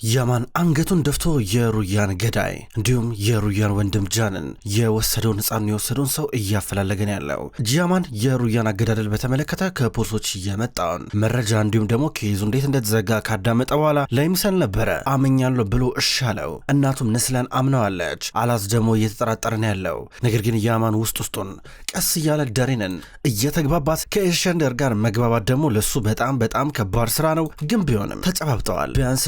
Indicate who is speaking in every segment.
Speaker 1: ያማን አንገቱን ደፍቶ የሩያን ገዳይ እንዲሁም የሩያን ወንድም ጃንን የወሰደውን ሕፃኑን ሰው እያፈላለገን ያለው ያማን የሩያን አገዳደል በተመለከተ ከፖሊሶች የመጣውን መረጃ እንዲሁም ደግሞ ኬዙ እንዴት እንደተዘጋ ካዳመጠ በኋላ ላይምሰል ነበረ አመኛለሁ ብሎ እሻለው። እናቱም ነስላን አምነዋለች። አላዝ ደግሞ እየተጠራጠረን ያለው ነገር ግን ያማን ውስጡን ቀስ እያለ ዳሪንን እየተግባባት ከኤሸንደር ጋር መግባባት ደግሞ ለሱ በጣም ከባድ ስራ ነው። ግን ቢሆንም ተጨባብጠዋል። ቢያንስ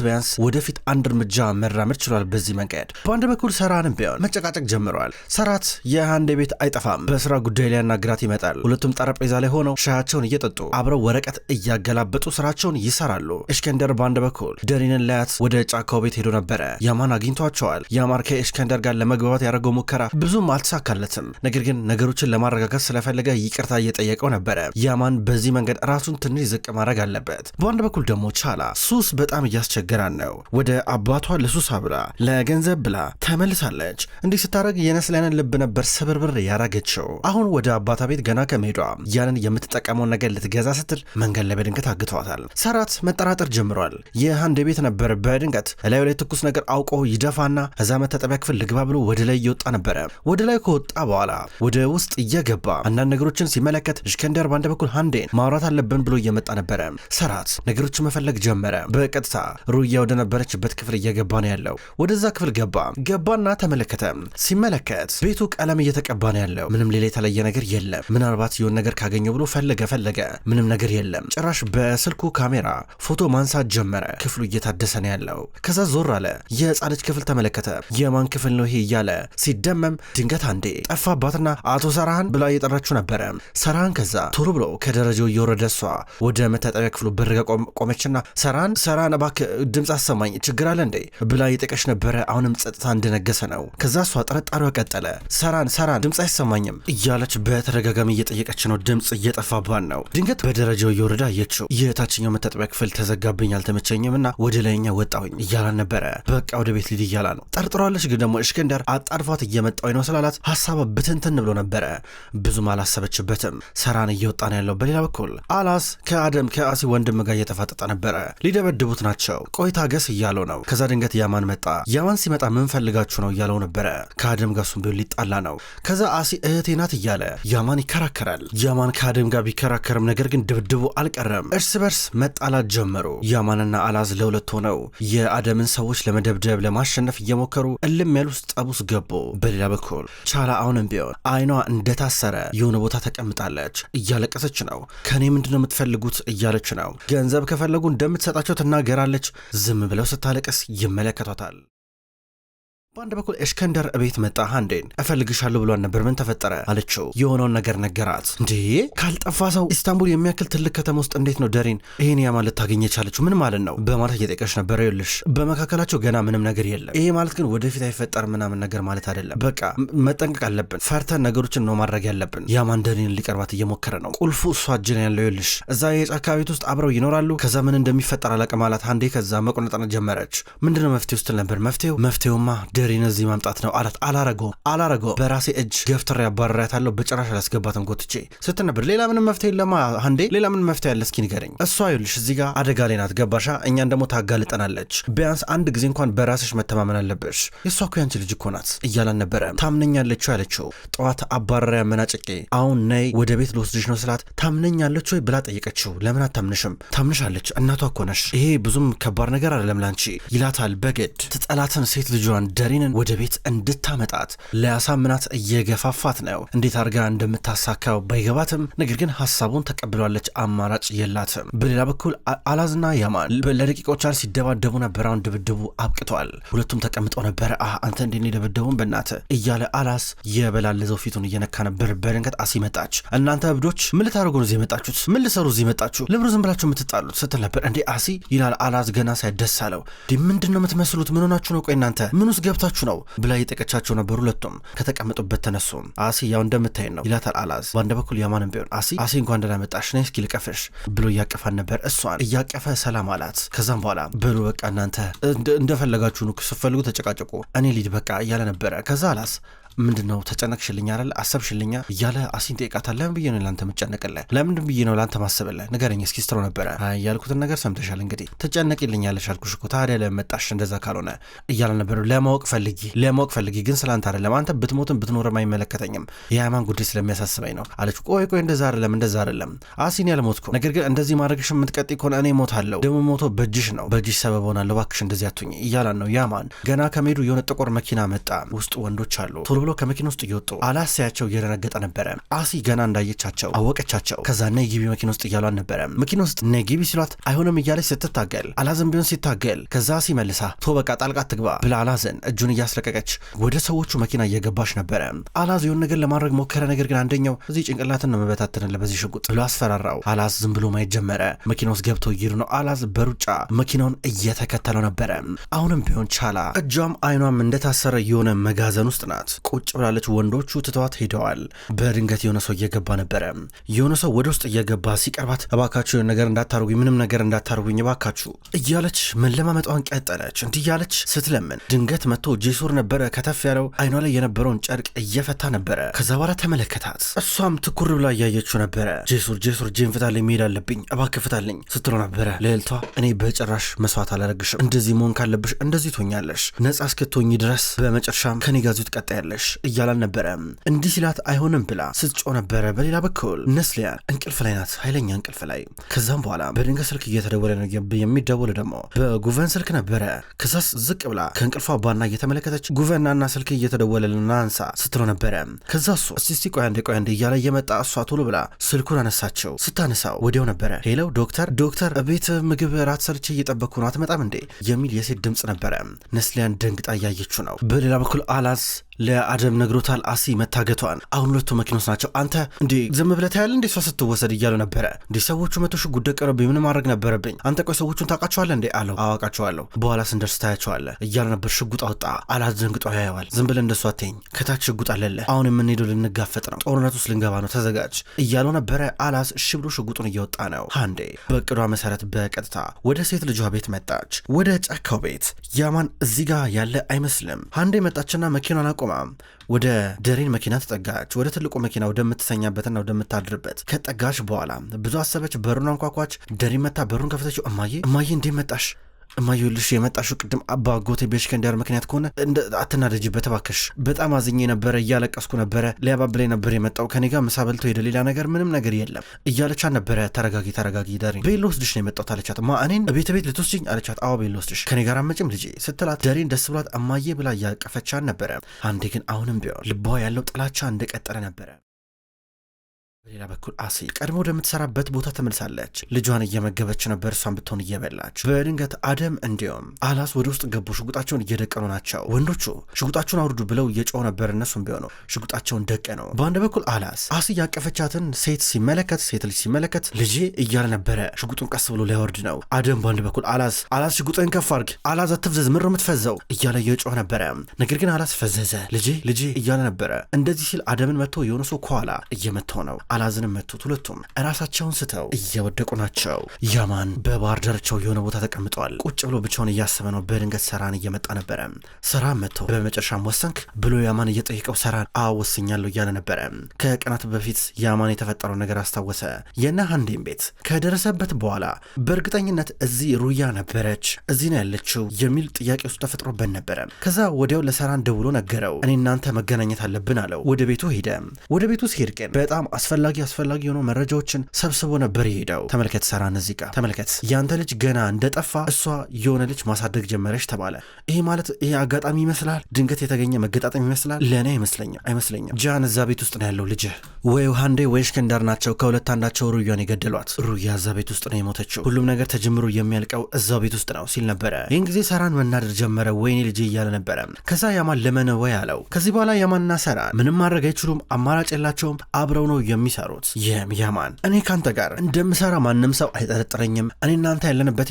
Speaker 1: ወደፊት አንድ እርምጃ መራመድ ችሏል። በዚህ መንገድ በአንድ በኩል ሰራንም ቢሆን መጨቃጨቅ ጀምረዋል። ሰራት የሃንዴ ቤት አይጠፋም። በስራ ጉዳይ ላይ ያናግራት ይመጣል። ሁለቱም ጠረጴዛ ላይ ሆነው ሻያቸውን እየጠጡ አብረው ወረቀት እያገላበጡ ስራቸውን ይሰራሉ። እስከንደር በአንድ በኩል ዳሪንን ላያት ወደ ጫካው ቤት ሄዶ ነበረ። ያማን አግኝቷቸዋል። ያማን ከእስከንደር ጋር ለመግባባት ያደረገው ሙከራ ብዙም አልተሳካለትም። ነገር ግን ነገሮችን ለማረጋጋት ስለፈለገ ይቅርታ እየጠየቀው ነበረ። ያማን በዚህ መንገድ ራሱን ትንሽ ዝቅ ማድረግ አለበት። በአንድ በኩል ደግሞ ቻላ ሱስ በጣም እያስቸገራን ነው። ወደ አባቷ ለሱሳ ብላ ለገንዘብ ብላ ተመልሳለች። እንዲህ ስታደርግ የነስላንን ልብ ነበር ስብርብር ያረገችው። አሁን ወደ አባቷ ቤት ገና ከመሄዷ ያንን የምትጠቀመውን ነገር ልትገዛ ስትል መንገድ ላይ በድንገት አግተዋታል። ሰራት መጠራጠር ጀምሯል። የሃንዴ ቤት ነበር። በድንገት እላዩ ላይ ትኩስ ነገር አውቆ ይደፋና እዛ መታጠቢያ ክፍል ልግባ ብሎ ወደ ላይ እየወጣ ነበረ። ወደ ላይ ከወጣ በኋላ ወደ ውስጥ እየገባ አንዳንድ ነገሮችን ሲመለከት እስከንደር በአንድ በኩል ሃንዴን ማውራት አለብን ብሎ እየመጣ ነበረ። ሰራት ነገሮችን መፈለግ ጀመረ። በቀጥታ ሩያ ወደ ነበረችበት ክፍል እየገባ ነው ያለው። ወደዛ ክፍል ገባና ተመለከተ። ሲመለከት ቤቱ ቀለም እየተቀባ ነው ያለው። ምንም ሌላ የተለየ ነገር የለም። ምናልባት የሆነ ነገር ካገኘው ብሎ ፈለገ ምንም ነገር የለም። ጭራሽ በስልኩ ካሜራ ፎቶ ማንሳት ጀመረ። ክፍሉ እየታደሰ ነው ያለው። ከዛ ዞር አለ። የሕፃን ልጅ ክፍል ተመለከተ። የማን ክፍል ነው ይሄ እያለ ሲደመም ድንገት አንዴ ጠፋባትና አቶ ሰራህን ብላ እየጠራችው ነበረ። ሰራህን ከዛ ቶሎ ብሎ ከደረጃው እየወረደ እሷ ወደ መታጠቢያ ክፍሉ በር ጋር ቆመችና ሰራን እባክህ ድምፅ አሰማኝ ችግር አለ እንዴ ብላ እየጠቀች ነበረ። አሁንም ጸጥታ እንደነገሰ ነው። ከዛ እሷ ጠረጣሪዋ ቀጠለ። ሰራን ድምፅ አይሰማኝም እያለች በተደጋጋሚ እየጠየቀች ነው። ድምፅ እየጠፋባን ነው። ድንገት በደረጃው እየወረደ አየችው። የታችኛው መታጠቢያ ክፍል ተዘጋብኝ አልተመቸኝምና ወደ ላይኛ ወጣሁኝ እያላን ነበረ። በቃ ወደ ቤት ሊድ እያላ ነው። ጠርጥሯለች። ግን ደግሞ እስከንደር አጣድፏት እየመጣው ነው ስላላት ሀሳብ ብትንትን ብሎ ነበረ። ብዙም አላሰበችበትም። ሰራን እየወጣ ነው ያለው። በሌላ በኩል አላስ ከአሲ ወንድም ጋር እየተፋጠጠ ነበረ። ሊደበድቡት ናቸው። ቆይታ ገስ እያለው ነው። ከዛ ድንገት ያማን መጣ። ያማን ሲመጣ ምን ፈልጋችሁ ነው እያለው ነበረ። ከአደም ጋር እሱም ቢሆን ሊጣላ ነው። ከዛ አሲ እህቴ ናት እያለ ያማን ይከራከራል። ያማን ከአደም ጋር ቢከራከርም ነገር ግን ድብድቡ አልቀረም። እርስ በርስ መጣላት ጀመሩ። ያማንና አላዝ ለሁለት ሆነው የአደምን ሰዎች ለመደብደብ ለማሸነፍ እየሞከሩ እልም ያሉ ውስጥ ጠብ ውስጥ ገቡ። በሌላ በኩል ቻላ አሁንም ቢሆን አይኗ እንደታሰረ የሆነ ቦታ ተቀምጣለች። እያለቀሰች ነው። ከኔ ምንድነው የምትፈልጉት እያለች ነው። ገንዘብ ከፈለጉ እንደምትሰጣቸው ትናገራለች። ዝም ብለው ስታለቅስ ይመለከቷታል። በአንድ በኩል እስከንደር ቤት መጣ። ሃንዴን እፈልግሻለሁ ብሏን ነበር። ምን ተፈጠረ አለችው። የሆነውን ነገር ነገራት። እንዴ ካልጠፋ ሰው ኢስታንቡል የሚያክል ትልቅ ከተማ ውስጥ እንዴት ነው ዳሪን ይሄን ያማን ልታገኝ የቻለችው? ምን ማለት ነው በማለት እየጠየቀች ነበር። ይኸውልሽ በመካከላቸው ገና ምንም ነገር የለም። ይሄ ማለት ግን ወደፊት አይፈጠርም ምናምን ነገር ማለት አይደለም። በቃ መጠንቀቅ አለብን። ፈርተን ነገሮችን ነው ማድረግ ያለብን። ያማን ዳሪን ሊቀርባት እየሞከረ ነው። ቁልፉ እሷ እጅ ነው ያለው። ይኸውልሽ እዛ የጫካ ቤት ውስጥ አብረው ይኖራሉ። ከዛ ምን እንደሚፈጠር አላውቅም አላት ሃንዴ። ከዛ መቆነጠን ጀመረች። ምንድነው መፍትሄው ስትል ነበር። መፍትሄውማ ዳሪን እዚህ ማምጣት ነው አላት። አላረገው በራሴ እጅ ገፍትሬ ያባረራታለሁ። በጭራሽ አላስገባትም ጎትቼ ስትል ነበር። ሌላ ምንም መፍትሄ የለማ ሃንዴ። ሌላ ምንም መፍትሄ ያለ እስኪ ንገረኝ። እሷ ይኸውልሽ እዚህ ጋር አደጋ ላይ ናት ገባሻ? እኛን ደግሞ ታጋልጠናለች። ቢያንስ አንድ ጊዜ እንኳን በራስሽ መተማመን አለብሽ። የእሷ እኮ ያንቺ ልጅ እኮ ናት እያላን ነበረ። ታምነኛለች ያለችው ጠዋት አባረራ ያመናጭቄ አሁን ነይ ወደ ቤት ልወስድሽ ነው ስላት ታምነኛለች ወይ ብላ ጠየቀችው። ለምን አታምንሽም? ታምንሻለች፣ እናቷ እኮ ነሽ። ይሄ ብዙም ከባድ ነገር አይደለም ላንቺ ይላታል። በግድ ትጠላትን ሴት ልጇን ዳሪንን ወደ ቤት እንድታመጣት ሊያሳምናት እየገፋፋት ነው። እንዴት አድርጋ እንደምታሳካው ባይገባትም ነገር ግን ሀሳቡን ተቀብሏለች። አማራጭ የላትም። በሌላ በኩል አላዝና ያማን ለደቂቃዎች ሲደባደቡ ነበር። አሁን ድብድቡ አብቅቷል። ሁለቱም ተቀምጠው ነበር። አንተ እንዴት ነው የደበደቡን በእናተ እያለ አላስ የበላለዘው ፊቱን እየነካ ነበር። በድንገት አሲ መጣች። እናንተ እብዶች ምን ልታደርጉ ነው እዚህ የመጣችሁት? ምን ልሰሩ እዚህ መጣችሁ? ለምን ዝም ብላችሁ የምትጣሉት ስትል ነበር። እንዴ አሲ ይላል አላዝ ገና ሳይደስ አለው። ምንድን ነው የምትመስሉት? ምን ሆናችሁ ነው? ቆይ እናንተ ምን ውስጥ ገብታችሁ ነው ብላ የጠቀቻቸው ነበር። ሁለቱም ከተቀመጡበት ተነሱ። አሲ ያው እንደምታይ ነው ይላታል አላዝ። በአንድ በኩል ያማንም ቢሆን አሲ እንኳን ደህና መጣሽ ነይ እስኪ ልቀፍሽ ብሎ እያቀፋን ነበር። እሷን እያቀፈ ሰላም አላት። ከዛም በኋላ በሉ በቃ እናንተ እንደፈለጋችሁ ነው፣ ስትፈልጉ ተጨቃጨቁ፣ እኔ ሊድ በቃ እያለ ነበረ። ከዛ አላዝ ምንድነው ተጨነቅሽልኝ አይደል አሰብሽልኛ እያለ አሲን ጠይቃታል። ለምን ብዬ ነው ላንተ መጨነቅልህ? ለምንድን ብዬ ነው ላንተ ማሰብልህ? ንገረኝ እስኪ ስትለው ነበረ። ያልኩትን ነገር ሰምተሻል እንግዲህ ትጨነቅልኛለሽ አልኩሽ እኮ ታዲያ ለመጣሽ እንደዛ ካልሆነ እያለ ነበር። ለማወቅ ፈልጊ ግን ስላንተ አይደለም። አንተ ብትሞትም ብትኖርም አይመለከተኝም። የሃይማን ጉዳይ ስለሚያሳስበኝ ነው አለች። ቆይ እንደዛ አይደለም አሲን ያልሞትኩ፣ ነገር ግን እንደዚህ ማድረግሽ የምትቀጥይ ከሆነ እኔ ሞታለሁ። ደግሞ ሞቶ በእጅሽ ነው፣ በእጅሽ ሰበብ ሆናለሁ። እባክሽ እንደዚህ አትሁኝ እያላን ነው። ያማን ገና ከመሄዱ የሆነ ጥቁር መኪና መጣ። ውስጡ ወንዶች አሉ። ቶሎ ብሎ ከመኪና ውስጥ እየወጡ አላሳያቸው እየደነገጠ ነበረ። አሲ ገና እንዳየቻቸው አወቀቻቸው። ከዛ ነይ ግቢ መኪና ውስጥ እያሏን ነበረ። መኪና ውስጥ ነይ ግቢ ሲሏት አይሆንም እያለች ስትታገል አላዘን ቢሆን ሲታገል ከዛ አሲ መልሳ ቶ በቃ ጣልቃ ትግባ ብላ አላዘን እጁን እያስለቀቀች ወደ ሰዎቹ መኪና እየገባች ነበረ። አላዝ የሆነ ነገር ለማድረግ ሞከረ። ነገር ግን አንደኛው እዚህ ጭንቅላትን ነው መበታተንልህ በዚህ ሽጉጥ ብሎ አስፈራራው። አላዝ ዝም ብሎ ማየት ጀመረ። መኪና ውስጥ ገብተው እየሄዱ ነው። አላዝ በሩጫ መኪናውን እየተከተለው ነበረ። አሁንም ቢሆን ቻላ እጇም አይኗም እንደታሰረ የሆነ መጋዘን ውስጥ ናት። ቁጭ ብላለች። ወንዶቹ ትተዋት ሄደዋል። በድንገት የሆነ ሰው እየገባ ነበረ። የሆነ ሰው ወደ ውስጥ እየገባ ሲቀርባት እባካችሁ የሆነ ነገር እንዳታርጉኝ፣ ምንም ነገር እንዳታርጉኝ እባካችሁ እያለች መለማመጧን ቀጠለች። እንዲህ እያለች ስትለምን ድንገት መጥቶ ጄሱር ነበረ። ከተፍ ያለው አይኗ ላይ የነበረውን ጨርቅ እየፈታ ነበረ። ከዛ በኋላ ተመለከታት። እሷም ትኩር ብላ እያየችው ነበረ። ጄሱር ጄን ፍታልኝ፣ መሄድ አለብኝ እባክህ ፍታልኝ ስትለው ነበረ። ልዕልቷ እኔ በጭራሽ መስዋዕት አላረግሽም፣ እንደዚህ መሆን ካለብሽ እንደዚህ ትሆኛለሽ፣ ነጻ እስክትሆኝ ድረስ በመጨረሻም ከኔ ጋር ትቀጣያለሽ እያላን ነበረ። እንዲህ ሲላት አይሆንም ብላ ስትጮ ነበረ። በሌላ በኩል ነስሊያን እንቅልፍ ላይ ናት፣ ኃይለኛ እንቅልፍ ላይ። ከዛም በኋላ በድንገት ስልክ እየተደወለ ነው። የሚደወል ደግሞ በጉቨን ስልክ ነበረ። ከዛስ ዝቅ ብላ ከእንቅልፏ ባና እየተመለከተች ጉቨናና ስልክ እየተደወለልና አንሳ ስትለው ነበረ። ከዛ እሱ እስቲ ቆይ አንዴ እያለ እየመጣ እሷ ቶሎ ብላ ስልኩን አነሳቸው። ስታነሳው ወዲያው ነበረ ሄለው ዶክተር ቤት ምግብ ራት ሰርቼ እየጠበቅኩ ነው አትመጣም እንዴ የሚል የሴት ድምፅ ነበረ። ነስሊያን ደንግጣ እያየችው ነው። በሌላ በኩል አላዝ ለአደም ነግሮታል አሲ መታገቷን። አሁን ሁለቱ መኪኖች ናቸው። አንተ እንዴ ዝም ብለህ ታያለህ እንዴ እሷ ስትወሰድ እያሉ ነበረ። እንዴ ሰዎቹ መቶ ሽጉጥ ደቀነብኝ፣ ምን ማድረግ ነበረብኝ? አንተ ቆይ ሰዎቹን ታውቃቸዋለህ እንዴ አለው። አዋቃቸዋለሁ፣ በኋላ ስንደርስ ታያቸዋለህ እያሉ ነበር። ሽጉጥ አወጣ። አላዝ ደንግጦ ያየዋል። ዝም ብለህ እንደሱ አትይኝ፣ ከታች ሽጉጥ አለለ፣ አሁን የምንሄደው ልንጋፈጥ ነው፣ ጦርነት ውስጥ ልንገባ ነው፣ ተዘጋጅ እያለው ነበረ። አላዝ እሺ ብሎ ሽጉጡን እየወጣ ነው። ሃንዴ በእቅዷ መሰረት በቀጥታ ወደ ሴት ልጇ ቤት መጣች፣ ወደ ጫካው ቤት። ያማን እዚህ ጋር ያለ አይመስልም። ሃንዴ መጣችና መኪናን አቆማ ወደ ደሬን መኪና ተጠጋች። ወደ ትልቁ መኪና ወደምትተኛበትና ወደምታድርበት ከጠጋች በኋላ ብዙ አሰበች። በሩን አንኳኳች። ደሬን መታ በሩን ከፈተችው። እማዬ እንዴ መጣሽ? እማዬልሽ የመጣሽው ቅድም አባ ጎቴ በሽከንዳር ምክንያት ከሆነ አትናደጅበት እባክሽ። በጣም አዝኜ ነበረ፣ እያለቀስኩ ነበረ፣ ሊያባብለኝ ነበር የመጣው። ከኔ ጋር ምሳ በልቶ ሄደ፣ ሌላ ነገር ምንም ነገር የለም እያለቻ ነበረ። ተረጋጊ ዳሬን፣ ቤት ልወስድሽ ነው የመጣሁት አለቻት። እኔን ቤት ልትወስድኝ አለቻት። አዎ ቤት ልወስድሽ፣ ከኔ ጋር አትመጭም ልጄ ስትላት ዳሬን ደስ ብሏት እማዬ ብላ እያቀፈቻን ነበረ። አንዴ ግን አሁንም ቢሆን ልቧ ያለው ጥላቻ እንደቀጠለ ነበረ። በሌላ በኩል አሲ ቀድሞ ወደምትሰራበት ቦታ ተመልሳለች። ልጇን እየመገበች ነበር፣ እሷን ብትሆን እየበላች። በድንገት አደም እንዲሁም አላስ ወደ ውስጥ ገቡ። ሽጉጣቸውን እየደቀኑ ናቸው። ወንዶቹ ሽጉጣቸውን አውርዱ ብለው እየጮሁ ነበር። እነሱም ቢሆኑ ሽጉጣቸውን ደቀኑ። በአንድ በኩል አላስ አሲ ያቀፈቻትን ሴት ልጅ ሲመለከት ልጄ እያለ ነበረ። ሽጉጡን ቀስ ብሎ ሊያወርድ ነው። አደም በአንድ በኩል አላስ ሽጉጥን ከፍ አድርግ፣ አላዝ አትፍዘዝ፣ ምር የምትፈዘው እያለ እየጮህ ነበረ። ነገር ግን አላስ ፈዘዘ። ልጄ እያለ ነበረ። እንደዚህ ሲል አደምን መጥቶ የሆነ ሰው ከኋላ እየመታው ነው። አላዝንም መቱት። ሁለቱም ራሳቸውን ስተው እየወደቁ ናቸው። ያማን በባህር ዳርቻው የሆነ ቦታ ተቀምጧል። ቁጭ ብሎ ብቻውን እያሰበ ነው። በድንገት ሰራን እየመጣ ነበረ። ሰራን መጥቶ በመጨረሻም ወሰንክ ብሎ ያማን እየጠየቀው ሰራን ወስኛለሁ እያለ ነበረ። ከቀናት በፊት ያማን የተፈጠረው ነገር አስታወሰ። የነ ሃንዴን ቤት ከደረሰበት በኋላ በእርግጠኝነት እዚህ ሩያ ነበረች፣ እዚህ ነው ያለችው የሚል ጥያቄ ውስጥ ተፈጥሮበት ነበረ። ከዛ ወዲያው ለሰራን ደውሎ ነገረው። እኔ እናንተ መገናኘት አለብን አለው። ወደ ቤቱ ሄደ። ወደ ቤቱ ሲሄድ ግን በጣም አስፈላጊ የሆኑ መረጃዎችን ሰብስቦ ነበር የሄደው። ተመልከት ሰራን እዚህ ጋር ተመልከት። ያንተ ልጅ ገና እንደጠፋ እሷ የሆነ ልጅ ማሳደግ ጀመረች ተባለ። ይሄ ማለት ይሄ አጋጣሚ ይመስላል፣ ድንገት የተገኘ መገጣጠም ይመስላል። ለእኔ አይመስለኝም። ጃን እዛ ቤት ውስጥ ነው ያለው። ልጅህ ወይ ሃንዴ ወይ ሽከንዳር ናቸው። ከሁለት አንዳቸው ሩያን የገደሏት። ሩያ እዛ ቤት ውስጥ ነው የሞተችው። ሁሉም ነገር ተጀምሮ የሚያልቀው እዛው ቤት ውስጥ ነው ሲል ነበረ። ይህን ጊዜ ሰራን መናደር ጀመረ። ወይኔ ልጄ እያለ ነበረ። ከዛ ያማን ለመነ ወይ አለው። ከዚህ በኋላ ያማንና ሰራን ምንም ማድረግ አይችሉም፣ አማራጭ የላቸውም። አብረው ነው የሚሰሩት። ይህም ያማን እኔ ካንተ ጋር እንደምሰራ ማንም ሰው አይጠረጥረኝም፣ እኔ እናንተ ያለንበት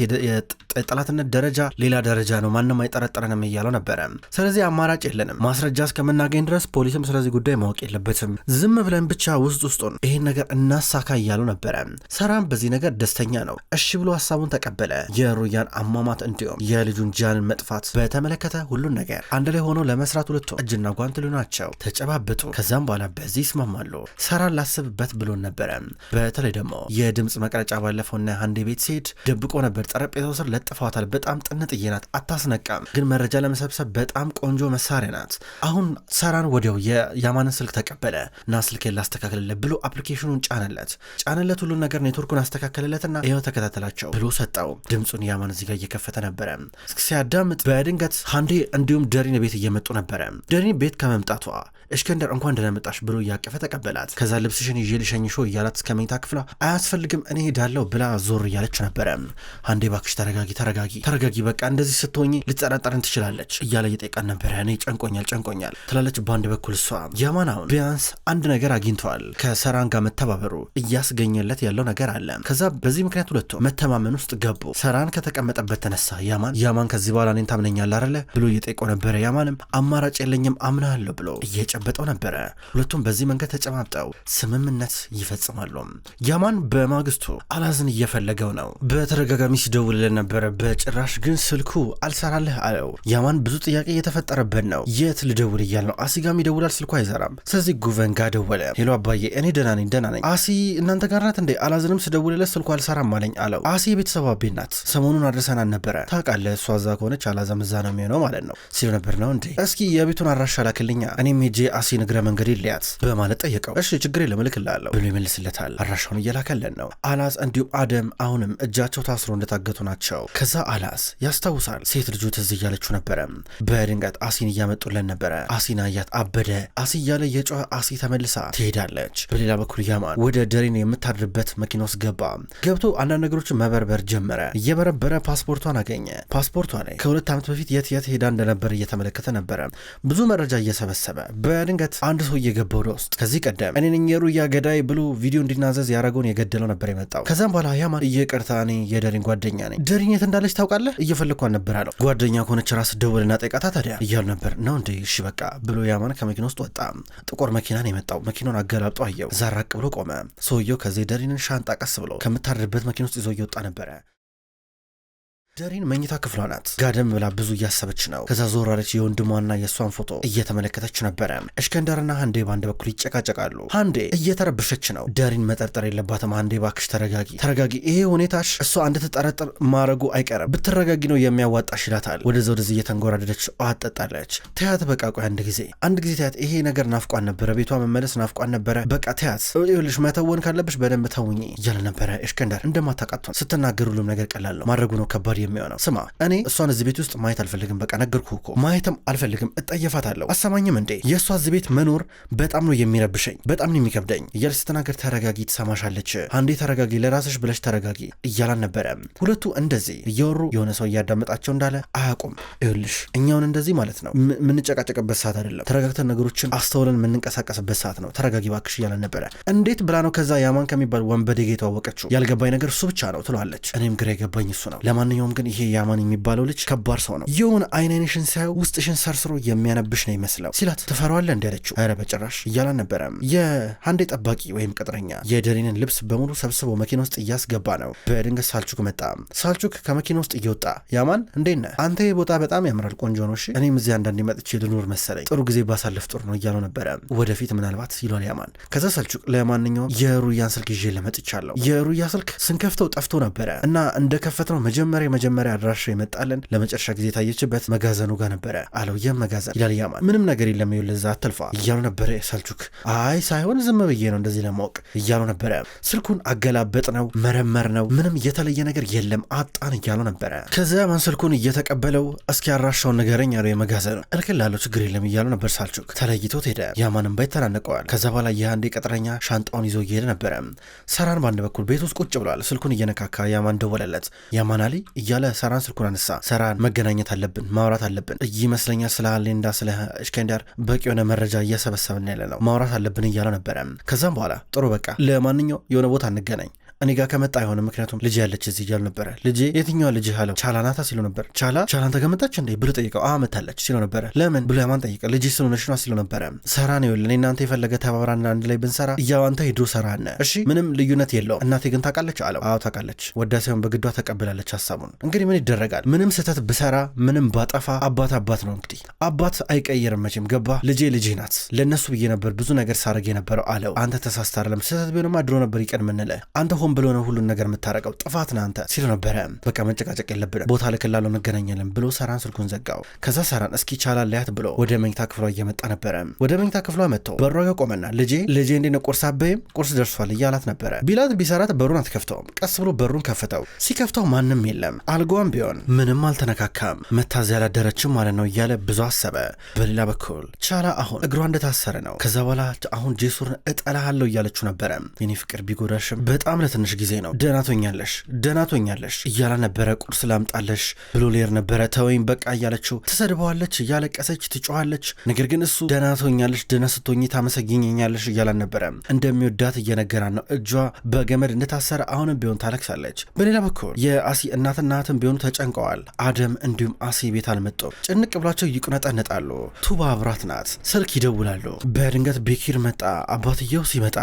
Speaker 1: የጠላትነት ደረጃ ሌላ ደረጃ ነው፣ ማንም አይጠረጥረንም እያለው ነበረ። ስለዚህ አማራጭ የለንም፣ ማስረጃ እስከምናገኝ ድረስ ፖሊስም ስለዚህ ጉዳይ ማወቅ የለበትም፣ ዝም ብለን ብቻ ውስጡን ይህን ነገር እናሳካ እያሉ ነበረ። ሰራም በዚህ ነገር ደስተኛ ነው። እሺ ብሎ ሀሳቡን ተቀበለ። የሩያን አሟሟት እንዲሁም የልጁን ጃንን መጥፋት በተመለከተ ሁሉን ነገር አንድ ላይ ሆኖ ለመስራት ሁለቱ እጅና ጓንት ናቸው። ተጨባበጡ። ከዛም በኋላ በዚህ ይስማማሉ። ሰራን ላስብበት ብሎን ነበረ። በተለይ ደግሞ የድምፅ መቅረጫ ባለፈውና አንዴ ቤት ሲሄድ ደብቆ ነበር። ጠረጴዛው ስር ለጥፈዋታል። በጣም ጥንጥዬ ናት፣ አታስነቃም፣ ግን መረጃ ለመሰብሰብ በጣም ቆንጆ መሳሪያ ናት። አሁን ሰራን ወዲያው የያማንን ስልክ ተቀበለ እና ስልኬን ላስተካክልለት ብሎ አፕሊኬሽኑን ጫነለት። ሁሉን ነገር ኔትወርኩን አስተካከለለትና ይኸው ተከታተላቸው ብሎ ሰጠው። ድምፁን ያማን እዚህ ጋር እየከፈተ ነበረ። ሲያዳምጥ በድንገት አንዴ እንዲሁም ደሪን ቤት እየመጡ ነበረ። ደሪን ቤት ከመምጣቷ እስከንደር እንኳን ደህና መጣሽ ብሎ እያቀፈ ተቀበላት። ከዛ ልብስሽን ይዤ ልሸኝሾ እያላት እስከ መኝታ ክፍሏ አያስፈልግም እኔ ሄዳለሁ ብላ ዞር እያለች ነበረ። አንዴ ባክሽ ተረጋጊ፣ በቃ እንደዚህ ስትሆኚ ልትጠረጠርን ትችላለች እያለ እየጠየቃን ነበረ። እኔ ጨንቆኛል ትላለች በአንድ በኩል እሷ። ያማን አሁን ቢያንስ አንድ ነገር አግኝተዋል። ከሰራን ጋር መተባበሩ እያስገኘለት ያለው ነገር አለ። ከዛ በዚህ ምክንያት ሁለቱ መተማመን ውስጥ ገቡ። ሰራን ከተቀመጠበት ተነሳ። ያማን ከዚህ በኋላ እኔን ታምነኛለህ አይደለ ብሎ እየጠየቀው ነበረ። ያማንም አማራጭ የለኝም አምናለሁ ብሎ እየጨበጠው ነበረ። ሁለቱም በዚህ መንገድ ተጨማምጠው ስምምነት ይፈጽማሉ። ያማን በማግስቱ አላዝን እየፈለገው ነው። በተደጋጋሚ ሲደውልልን ነበረ። በጭራሽ ግን ስልኩ አልሰራልህ አለው። ያማን ብዙ ጥያቄ እየተፈጠረበት ነው። የት ልደውል እያል ነው። አሲ ጋም ይደውላል፣ ስልኩ አይሰራም። ስለዚህ ጉቨን ጋር ደወለ። ሄሎ አባዬ፣ እኔ ደህና ነኝ። አሲ እናንተ ጋር ናት እንዴ? አላዝንም ስደውልለት ስልኩ አልሰራም አለኝ አለው። አሲ የቤተሰብ ቤት ናት። ሰሞኑን አድርሰናል ነበረ። ታውቃለህ፣ እሷ እዛ ከሆነች አላዘም እዛ ነው የሚሆነው ማለት ነው ሲሉ ነበር። ነው እንዴ? እስኪ የቤቱን አድራሻ ላክልኛ፣ እኔም ሄጄ አሲን እግረ መንገድ ሊያት በማለት ጠየቀው። እሺ ችግር የለም እልክልሃለሁ ብሎ ይመልስለታል። አድራሻውን እየላከለን ነው። አላዝ እንዲሁም አደም አሁንም እጃቸው ታስሮ እንደታገቱ ናቸው። ከዛ አላዝ ያስታውሳል፣ ሴት ልጁ ትዝ እያለችው ነበረ። በድንገት አሲን እያመጡለን ነበረ። አሲን አያት፣ አበደ አሲ እያለ የጮኸ አሲ ተመልሳ ትሄዳለች። በሌላ በኩል ያማን ወደ ደሪን የምታድርበት መኪና ውስጥ ገብቶ አንዳንድ ነገሮችን መበርበር ጀመረ። እየበረበረ ፓስፖርቷን አገኘ። ፓስፖርቷ ላይ ከ2 ዓመት በፊት የት ሄዳ እንደነበር እየተመለከተ ነበረ። ብዙ መረጃ እየሰበሰበ በድንገት አንድ ሰው እየገባ ወደ ውስጥ ከዚህ ቀደም እኔ ነኝ የሩያ ገዳይ ብሎ ቪዲዮ እንዲናዘዝ ያረገውን የገደለው ነበር የመጣው። ከዛም በኋላ ያማን እየቀርታ እኔ የደሪን ጓደኛ ነኝ፣ ደሪን የት እንዳለች ታውቃለህ? እየፈለኳን ነበር አለው። ጓደኛ ከሆነች ራስ ደውልና ጠይቃታ ታዲያ እያሉ ነበር። ነው እንዴ? እሺ በቃ ብሎ ያማን ከመኪና ውስጥ ወጣ። ጥቁር መኪና ነው የመጣው። መኪናውን አገላብጦ አየው። እዛ ራቅ ብሎ ቆመ። ሰውየው ከዚህ ደሪንን ሻንጣ ቀስ ብሎ ከምታድርበት መኪና ውስጥ ይዞ እየወጣ ነበረ። ደሪን መኝታ ክፍሏ ናት። ጋደም ብላ ብዙ እያሰበች ነው። ከዛ ዞር አለች። የወንድሟና የእሷን ፎቶ እየተመለከተች ነበረ። እስከንደርና ሃንዴ በአንድ በኩል ይጨቃጨቃሉ። ሃንዴ እየተረበሸች ነው። ደሪን መጠርጠር የለባትም። ሃንዴ ባክሽ ተረጋጊ፣ ይሄ ሁኔታሽ እሷ እንድትጠረጥር ማድረጉ አይቀርም፣ ብትረጋጊ ነው የሚያዋጣሽ ይላታል። ወደዚህ እየተንጎራደደች አጠጣለች። ተያት በቃ ቆይ አንድ ጊዜ ተያት። ይሄ ነገር ናፍቋን ነበረ፣ ቤቷ መመለስ ናፍቋን ነበረ። በቃ ተያት፣ ይኸውልሽ መተወን ካለብሽ በደንብ ተውኝ እያለ ነበረ። እስከንደር እንደማታቃቷን ስትናገር ሁሉም ነገር ቀላል ነው፣ ማድረጉ ነው ከባድ የሚሆነው። ስማ እኔ እሷን እዚህ ቤት ውስጥ ማየት አልፈልግም። በቃ ነገርኩህ እኮ ማየትም አልፈልግም። እጠየፋታለሁ። አሰማኝም እንዴ? የእሷ እዚህ ቤት መኖር በጣም ነው የሚረብሸኝ፣ በጣም ነው የሚከብደኝ እያለች ስትናገር ተረጋጊ፣ ትሰማሻለች። አንዴ ተረጋጊ፣ ለራስሽ ብለሽ ተረጋጊ እያላን ነበረ። ሁለቱ እንደዚህ እያወሩ የሆነ ሰው እያዳመጣቸው እንዳለ አያውቁም። ይኸውልሽ እኛውን እንደዚህ ማለት ነው የምንጨቃጨቅበት ሰዓት አይደለም፣ ተረጋግተን ነገሮችን አስተውለን የምንንቀሳቀስበት ሰዓት ነው። ተረጋጊ ባክሽ እያላን ነበረ። እንዴት ብላ ነው ከዛ ያማን ከሚባል ወንበዴ ጋ የተዋወቀችው? ያልገባኝ ነገር እሱ ብቻ ነው ትለዋለች። እኔም ግራ የገባኝ እሱ ነው። ለማንኛውም ግን ይሄ ያማን የሚባለው ልጅ ከባድ ሰው ነው። የሆነ አይንሽን ሳየው ውስጥሽን ሰርስሮ የሚያነብሽ ነው ይመስለው ሲላት ትፈራዋለህ እንዴ አለችው። ኧረ በጭራሽ እያላን ነበረ። የሃንዴ ጠባቂ ወይም ቅጥረኛ የደሪንን ልብስ በሙሉ ሰብስቦ መኪና ውስጥ እያስገባ ነው። በድንገት ሳልቹክ መጣ። ሳልቹክ ከመኪና ውስጥ እየወጣ ያማን እንዴት ነህ አንተ? ቦታ በጣም ያምራል፣ ቆንጆ ነው። እሺ እኔም እዚህ አንዳንዴ መጥቼ ልኖር መሰለኝ፣ ጥሩ ጊዜ ባሳለፍ ጥሩ ነው እያለው ነበረ። ወደፊት ምናልባት ይሏል ያማን። ከዛ ሳልቹክ ለማንኛውም የሩያን ስልክ ይዤ ለመጥቻለሁ። የሩያ ስልክ ስንከፍተው ጠፍቶ ነበረ እና እንደከፈትነው መጀመሪያ አድራሻ ይመጣልን ለመጨረሻ ጊዜ ታየችበት መጋዘኑ ጋር ነበረ አለው። የም መጋዘን ይላል ያማን። ምንም ነገር የለም ይኸውልህ እዛ አትልፋ እያሉ ነበረ ሳልቹክ። አይ ሳይሆን ዝም ብዬ ነው እንደዚህ ለማወቅ እያሉ ነበረ። ስልኩን አገላበጥ ነው መረመር ነው ምንም የተለየ ነገር የለም አጣን እያሉ ነበረ። ከዚያ ያማን ስልኩን እየተቀበለው እስኪ አድራሻውን ንገረኝ አለው የመጋዘኑ። እልክልሃለሁ ችግር የለም እያሉ ነበር ሳልቹክ። ተለይቶት ሄደ። ያማንም ባይተናነቀዋል። ከዛ በኋላ የሃንዴ ቅጥረኛ ሻንጣውን ይዞ እየሄደ ነበረ። ሰራን በአንድ በኩል ቤት ውስጥ ቁጭ ብሏል። ስልኩን እየነካካ ያማን ደወለለት። ያማን አሊ እያለ ሰራን ስልኩን አነሳ። ሰራን መገናኘት አለብን፣ ማውራት አለብን ይመስለኛል። ስለ ሀሌንዳ ስለ እስከንዳር በቂ የሆነ መረጃ እየሰበሰብን ያለ ነው፣ ማውራት አለብን እያለ ነበረ። ከዛም በኋላ ጥሩ በቃ ለማንኛው የሆነ ቦታ እንገናኝ፣ እኔ ጋር ከመጣ አይሆንም ምክንያቱም ልጅ ያለች እዚህ እያሉ ነበረ። ልጅ የትኛዋ ልጅ አለው። ቻላ ናታ ሲሉ ነበር። ቻላን ተገመጣች እንዴ ብሎ ጠይቀው መታለች ሲሉ ነበረ። ለምን ብሎ ያማን ጠይቀ ልጅ ስለሆነች ነው ሲሉ ነበረ። ሰራን ይኸውልህ እናንተ የፈለገ ተባብራና አንድ ላይ ብንሰራ እያው አንተ ሂዶ ሰራነ እሺ ምንም ልዩነት የለውም። እናቴ ግን ታውቃለች አለው። አዎ ታውቃለች፣ ወዳ ሳይሆን በግዷ ተቀብላለች ሀሳቡን። እንግዲህ ምን ይደረጋል፣ ምንም ስህተት ብሰራ ምንም ባጠፋ አባት ነው። እንግዲህ አባት አይቀየርም መቼም ገባ። ልጄ ናት፣ ለእነሱ ብዬ ነበር ብዙ ነገር ሳረግ የነበረው አለው። አንተ ተሳስተ አይደለም፣ ስህተት ቢሆንማ ድሮ ነበር ይቀድምንለ፣ አንተ ሆን ብሎ ነው ሁሉን ነገር የምታረቀው፣ ጥፋት ነህ አንተ ሲሉ ነበረ። በቃ መጨቃጨቅ የለብንም፣ ቦታ ልክላለው እንገናኛለን ብሎ ሰራን ስልኩን ዘጋው። ከዛ ሰራን እስኪ ቻላል ላያት ብሎ ወደ መኝታ ክፍሏ እየመጣ ነበረ። ወደ መኝታ ክፍሏ መጥቶ በሯ ጋር ቆመና ልጄ እንዴት ነው ቁርስ አበይም ቁርስ ደርሷል እያላት ነበረ። ቢላት ቢሰራት በሩን አትከፍተውም። ቀስ ብሎ በሩን ከፍተው ሲከፍተው ማንም የለም። አልጋዋም ቢሆን ምንም አልተነካካም። መታዝ ያላደረችም ማለት ነው እያለ ብዙ አሰበ። በሌላ በኩል ቻላ አሁን እግሯ እንደታሰረ ነው። ከዛ በኋላ አሁን ጄሱርን እጠላሃለሁ እያለችው ነበረ። የኔ ፍቅር ቢጎዳሽም በጣም ለትንሽ ጊዜ ነው፣ ደናቶኛለሽ እያላ ነበረ። ቁርስ ላምጣለሽ ብሎ ሌር ነበረ። ተወይም በቃ እያለችው ትሰድበዋለች፣ እያለቀሰች ትጮዋለች። ነገር ግን እሱ ደናቶኛለሽ፣ ደና ስትሆኚ ታመሰግኘኛለሽ እያላን ነበረ። እንደሚወዳት እየነገራን ነው። እጇ በገመድ እንደታሰረ አሁንም ቢሆን ታለቅሳለች። በሌላ በኩል የአሲ እናትና እህትም ቢሆኑ ተጨንቀዋል። አደም እንዲሁም አሲ ቤት አልመጡም። ጭንቅ ብሏቸው ይቁነጠነጣሉ። ቱባ አብራት ናት። ስልክ ይደውላሉ። በድንገት ቤኪር መጣ። አባትየው ሲመጣ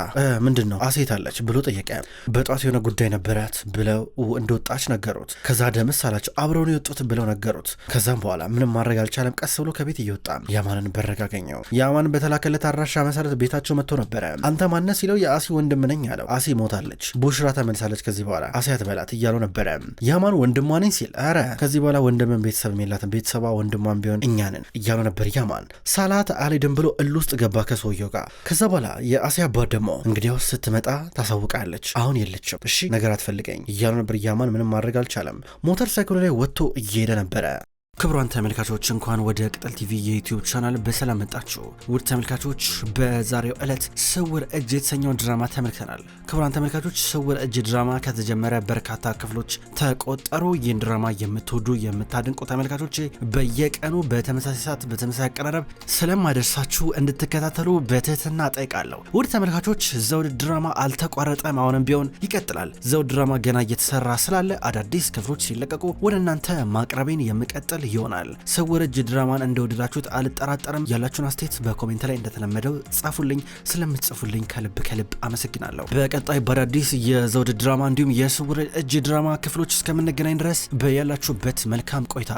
Speaker 1: ምንድን ነው አሴት አለች ብሎ ጠየቀ። በጧት የሆነ ጉዳይ ነበራት ብለው እንደወጣች ነገሩት። ከዛ ደምስ አላቸው አብረውን የወጡት ብለው ነገሩት። ከዛም በኋላ ምንም ማድረግ አልቻለም። ቀስ ብሎ ከቤት እየወጣ ያማንን በረጋ አገኘው። ያማን በተላከለት አድራሻ መሰረት ቤታቸው መጥቶ ነበረ። አንተ ማነህ ሲለው የአሲ ወንድም ነኝ አለው። አሲ ሞታለች፣ ቡሽራ ተመልሳለች፣ ከዚህ በኋላ አሲ አትበላት እያለው ነበረ። ያማን ወንድሟ ነኝ ሲል ኧረ ከዚህ በኋላ ወንድምን ቤተሰብ የላትም፣ ቤተሰባ ወንድሟን ቢሆን እኛንን እያለው ነበር። ያማን ሳላት አልሄድም ብሎ እል ውስጥ ገባ ከሰውየው ጋር። ከዛ በኋላ የአሲ አባት ደግሞ እንግዲያው ስትመጣ ታሳውቃለች፣ አሁን የለችም እሺ ነገር አትፈልገኝ እያሉ ነበር። ያማን ምንም ማድረግ አልቻለም። ሞተር ሳይክሉ ላይ ወጥቶ እየሄደ ነበረ። ክቡራን ተመልካቾች እንኳን ወደ ቅጠል ቲቪ የዩቲዩብ ቻናል በሰላም መጣችሁ። ውድ ተመልካቾች በዛሬው ዕለት ስውር እጅ የተሰኘውን ድራማ ተመልክተናል። ክቡራን ተመልካቾች ስውር እጅ ድራማ ከተጀመረ በርካታ ክፍሎች ተቆጠሩ። ይህን ድራማ የምትወዱ የምታድንቁ ተመልካቾች በየቀኑ በተመሳሳይ ሰዓት በተመሳሳይ አቀራረብ ስለማደርሳችሁ እንድትከታተሉ በትህትና ጠይቃለሁ። ውድ ተመልካቾች ዘውድ ድራማ አልተቋረጠም፣ አሁንም ቢሆን ይቀጥላል። ዘውድ ድራማ ገና እየተሰራ ስላለ አዳዲስ ክፍሎች ሲለቀቁ ወደ እናንተ ማቅረቤን የምቀጥል ይሆናል። ስውር እጅ ድራማን እንደወደዳችሁት አልጠራጠርም። ያላችሁን አስተያየት በኮሜንት ላይ እንደተለመደው ጻፉልኝ። ስለምትጽፉልኝ ከልብ አመሰግናለሁ። በቀጣይ በአዳዲስ የዘውድ ድራማ እንዲሁም የስውር እጅ ድራማ ክፍሎች እስከምንገናኝ ድረስ በያላችሁበት መልካም ቆይታ